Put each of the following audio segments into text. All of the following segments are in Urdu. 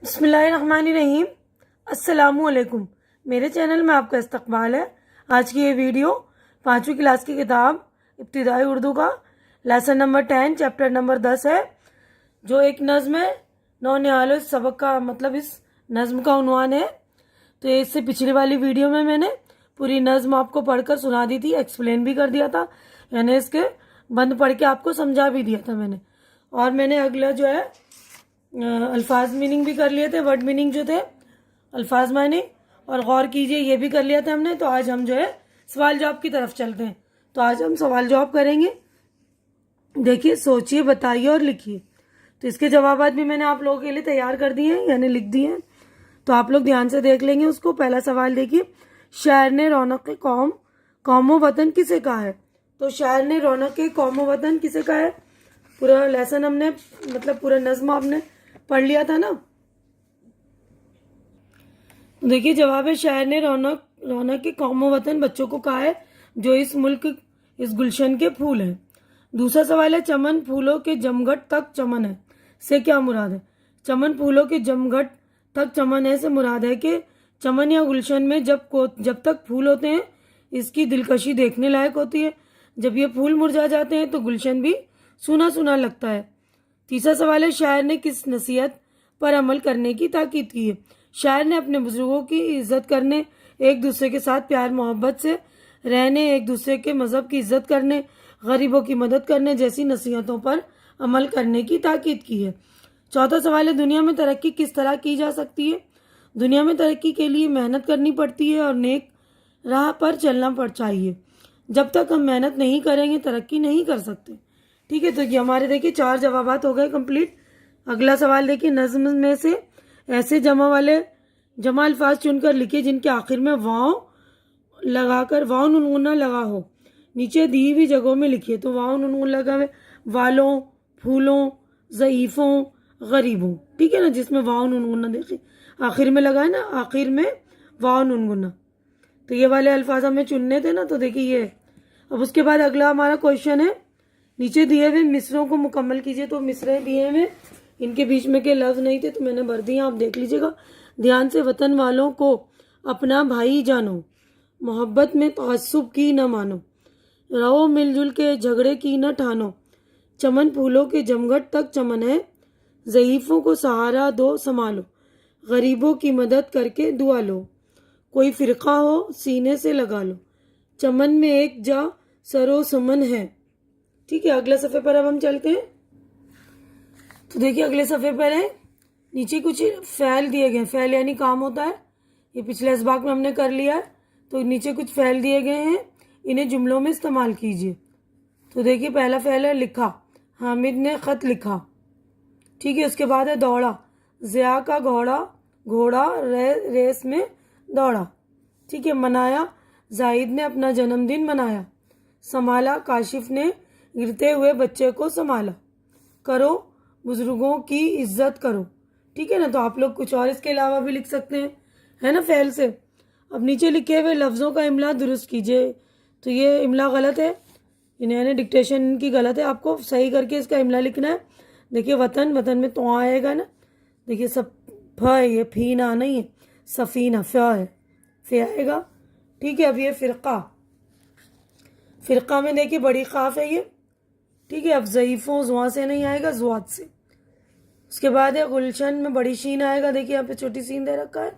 بسم اللہ الرحمن الرحیم۔ السلام علیکم، میرے چینل میں آپ کا استقبال ہے۔ آج کی یہ ویڈیو 5ویں کلاس کی کتاب ابتدائی اردو کا لیسن نمبر 10 چیپٹر نمبر 10 ہے، جو ایک نظم ہے۔ نو نہال اس سبق کا مطلب اس نظم کا عنوان ہے۔ تو اس سے پچھلی والی ویڈیو میں نے پوری نظم آپ کو پڑھ کر سنا دی تھی، ایکسپلین بھی کر دیا تھا، یعنی اس کے بند پڑھ کے آپ کو سمجھا بھی دیا تھا میں نے۔ اور میں نے اگلا جو ہے الفاظ میننگ بھی کر لیے تھے، ورڈ میننگ جو تھے، الفاظ معنی، اور غور کیجئے یہ بھی کر لیا تھا ہم نے۔ تو آج ہم جو ہے سوال جواب کی طرف چلتے ہیں۔ تو آج ہم سوال جواب کریں گے۔ دیکھیے، سوچئے، بتائیے اور لکھیے۔ تو اس کے جوابات بھی میں نے آپ لوگوں کے لیے تیار کر دیے ہیں، یعنی لکھ دیے ہیں، تو آپ لوگ دھیان سے دیکھ لیں گے اس کو۔ پہلا سوال دیکھیے، شاعر نے رونق قوم قوم و وطن کسے کہا ہے؟ تو شاعر نے رونق قوم و وطن کسے کہا ہے؟ پورا لیسن ہم نے مطلب پورا نظم آپ نے پڑھ لیا تھا نا۔ دیکھیے جواب ہے، شاعر نے رونق قوم و وطن بچوں کو کہا ہے جو اس ملک اس گلشن کے پھول ہیں۔ دوسرا سوال ہے، چمن پھولوں کے جمگھٹ تک چمن ہے سے کیا مراد ہے؟ چمن پھولوں کے جمگھٹ تک چمن ہے سے مراد ہے کہ چمن یا گلشن میں جب تک پھول ہوتے ہیں اس کی دلکشی دیکھنے لائق ہوتی ہے، جب یہ پھول مرجھا جاتے ہیں تو گلشن بھی سونا سونا لگتا ہے۔ تیسرا سوال ہے، شاعر نے کس نصیحت پر عمل کرنے کی تاکید کی ہے؟ شاعر نے اپنے بزرگوں کی عزت کرنے، ایک دوسرے کے ساتھ پیار محبت سے رہنے، ایک دوسرے کے مذہب کی عزت کرنے، غریبوں کی مدد کرنے جیسی نصیحتوں پر عمل کرنے کی تاکید کی ہے۔ چوتھا سوال ہے، دنیا میں ترقی کس طرح کی جا سکتی ہے؟ دنیا میں ترقی کے لیے محنت کرنی پڑتی ہے اور نیک راہ پر چلنا چاہیے۔ جب تک ہم محنت نہیں کریں گے ترقی نہیں کر سکتے۔ ٹھیک ہے، تو یہ ہمارے دیکھیے 4 جوابات ہو گئے کمپلیٹ۔ اگلا سوال دیکھیے، نظم میں سے ایسے جمع الفاظ چن کر لکھے جن کے آخر میں واؤ ننگنا لگا ہو۔ نیچے دی ہوئی جگہوں میں لکھیے۔ تو واؤ ننگن لگا ہوئے، والوں، پھولوں، ضعیفوں، غریبوں۔ ٹھیک ہے نا، جس میں واؤ ننگنا دیکھیے آخر میں لگا ہے نا، آخر میں واؤ ننگنا۔ تو یہ والے الفاظ ہمیں چننے تھے نا، تو دیکھیے یہ۔ اب اس کے بعد اگلا ہمارا کوشچن ہے، نیچے دیے ہوئے مصروں کو مکمل کیجیے۔ تو مصرے دیے ہوئے، ان کے بیچ میں کے لفظ نہیں تھے تو میں نے بھر دیے، آپ دیکھ لیجیے گا دھیان سے۔ وطن والوں کو اپنا بھائی جانو، محبت میں تعصب کی نہ مانو، رہو مل جل کے جھگڑے کی نہ ٹھانو، چمن پھولوں کے جمگھٹ تک چمن ہے، ضعیفوں کو سہارا دو سنبھالو، غریبوں کی مدد کر کے دعا لو، کوئی فرقہ ہو سینے سے لگا لو، چمن میں ایک جا سرو سمن ہے۔ ٹھیک ہے، اگلے صفحے پر اب ہم چلتے ہیں۔ تو دیکھیے اگلے صفحے پر ہے، نیچے کچھ فعل دیے گئے ہیں۔ فعل یعنی کام ہوتا ہے، یہ پچھلے اسباق میں ہم نے کر لیا ہے۔ تو نیچے کچھ فعل دیے گئے ہیں، انہیں جملوں میں استعمال کیجیے۔ تو دیکھیے پہلا فعل ہے لکھا، حامد نے خط لکھا۔ ٹھیک ہے، اس کے بعد ہے دوڑا، ضیاء کا گھوڑا ریس میں دوڑا۔ ٹھیک ہے، منایا، زاہد نے اپنا جنم دن منایا۔ سنبھالا، کاشف نے گرتے ہوئے بچے کو سنبھالا۔ کرو، بزرگوں کی عزت کرو۔ ٹھیک ہے نا، تو آپ لوگ کچھ اور اس کے علاوہ بھی لکھ سکتے ہیں، ہے نا، فعل سے۔ اب نیچے لکھے ہوئے لفظوں کا املا درست کیجیے۔ تو یہ املا غلط ہے، یعنی ڈکٹیشن کی غلط ہے، آپ کو صحیح کر کے اس کا املا لکھنا ہے۔ دیکھیے وطن میں تو آئے گا نا، دیکھیے سب ف ہے، یہ پھی نہ نہیں ہے، سفینہ ف ہے، ف آئے گا۔ ٹھیک ہے، اب یہ فرقہ میں دیکھیے بڑی قاف ہے یہ۔ ٹھیک ہے، اب ضعیفوں زواں سے نہیں آئے گا، زوات سے۔ اس کے بعد ہے گلشن میں بڑی شین آئے گا، دیکھیے یہاں پہ چھوٹی سین دے رکھا ہے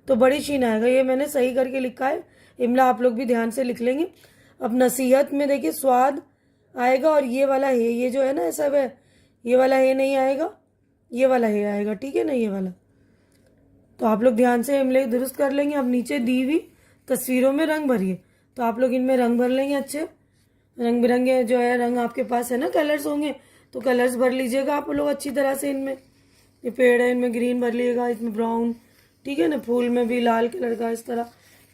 تو بڑی شین آئے گا، یہ میں نے صحیح کر کے لکھا ہے۔ املا آپ لوگ بھی دھیان سے لکھ لیں گے۔ اب نصیحت میں دیکھیے سواد آئے گا، اور یہ والا ہے، یہ جو ہے نا سب ہے، یہ والا ہے نہیں آئے گا، یہ والا ہے آئے گا۔ ٹھیک ہے نا، یہ والا۔ تو آپ لوگ دھیان سے املے درست کر لیں گے۔ اب نیچے دی ہوئی تصویروں میں رنگ بھریے، تو آپ لوگ ان میں رنگ بھر لیں گے، اچھے رنگ برنگے جو ہے رنگ آپ کے پاس ہے نا، کلرز ہوں گے تو کلرز بھر لیجیے گا آپ لوگ اچھی طرح سے۔ ان میں یہ پیڑ ہے، ان میں گرین بھر لیے گا، اس میں براؤن، ٹھیک ہے نا، پھول میں بھی لال کلر کا، اس طرح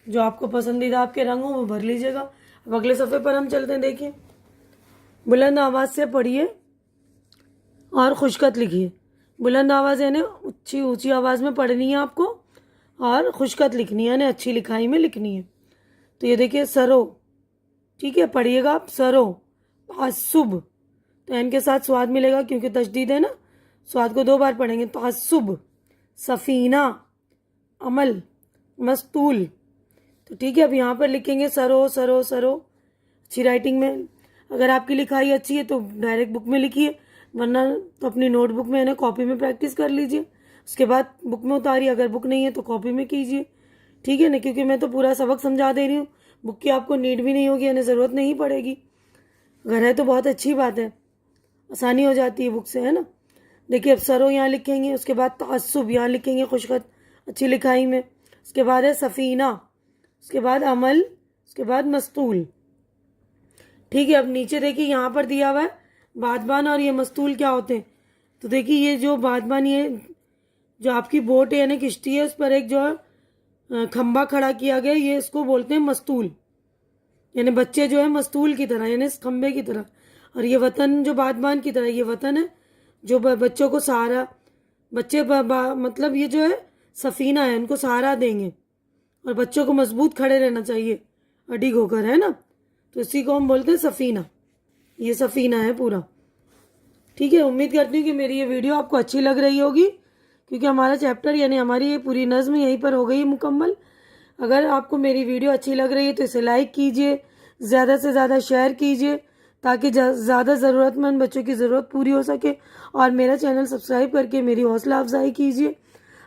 جو آپ کو پسندیدہ آپ کے رنگ ہوں وہ بھر لیجیے گا۔ اب اگلے صفحے پر ہم چلتے ہیں، دیکھیے بلند آواز سے پڑھیے اور خوشخط لکھیے۔ بلند آواز یعنی اونچی آواز میں پڑھنی ہے آپ کو، اور خوشخط لکھنی ہے، یعنی اچھی لکھائی میں لکھنی ہے۔ تو یہ دیکھیے سرو، ٹھیک ہے، پڑھیے گا آپ، سرو، تعصب، تو ان کے ساتھ سواد ملے گا کیونکہ تشدید ہے نا، سواد کو 2 بار پڑھیں گے، تعصب، سفینہ، عمل، مستول. تو ٹھیک ہے، اب یہاں پر لکھیں گے سرو سرو سرو اچھی رائٹنگ میں. اگر آپ کی لکھائی اچھی ہے تو ڈائریکٹ بک میں لکھیے، ورنہ تو اپنی نوٹ بک میں کاپی میں پریکٹس کر لیجیے. اس کے بعد بک میں اتاری، اگر بک نہیں ہے تو کاپی میں کیجیے. ٹھیک ہے نا، کیونکہ میں تو پورا سبق سمجھا دے رہی ہوں، بک کی آپ کو نیڈ بھی نہیں ہوگی، یعنی ضرورت نہیں پڑے گی. اگر ہے تو بہت اچھی بات ہے، آسانی ہو جاتی ہے بک سے، ہے نا. دیکھیے اب سرو یہاں لکھیں گے، اس کے بعد تعصب یہاں لکھیں گے خوشخط اچھی لکھائی میں. اس کے بعد ہے سفینہ، اس کے بعد عمل، اس کے بعد مستول. ٹھیک ہے، اب نیچے دیکھیے یہاں پر دیا ہوا ہے بادبان اور یہ مستول کیا ہوتے ہیں. تو دیکھیے یہ جو بادبان، یہ جو آپ کی بوٹ ہے یعنی کشتی ہے، اس پر ایک جو کھمبا کھڑا کیا گیا، یہ اس کو بولتے ہیں مستول. یعنی بچے جو ہے مستول کی طرح، یعنی اس کھمبے کی طرح. اور یہ وطن جو بادبان کی طرح، یہ وطن ہے جو بچوں کو سہارا، بچے مطلب یہ جو ہے سفینہ ہے، ان کو سہارا دیں گے. اور بچوں کو مضبوط کھڑے رہنا چاہیے اڈگ ہو کر، ہے نا. تو اسی کو ہم بولتے ہیں سفینہ. یہ سفینہ ہے پورا. ٹھیک ہے، امید کرتی ہوں کہ میری یہ ویڈیو آپ کو اچھی لگ رہی ہوگی، کیونکہ ہمارا چیپٹر یعنی ہماری یہ پوری نظم یہیں پر ہو گئی مکمل. اگر آپ کو میری ویڈیو اچھی لگ رہی ہے تو اسے لائک کیجئے، زیادہ سے زیادہ شیئر کیجئے، تاکہ زیادہ ضرورت مند بچوں کی ضرورت پوری ہو سکے. اور میرا چینل سبسکرائب کر کے میری حوصلہ افزائی کیجئے.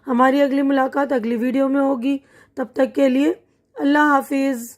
ہماری اگلی ملاقات اگلی ویڈیو میں ہوگی. تب تک کے لیے اللہ حافظ.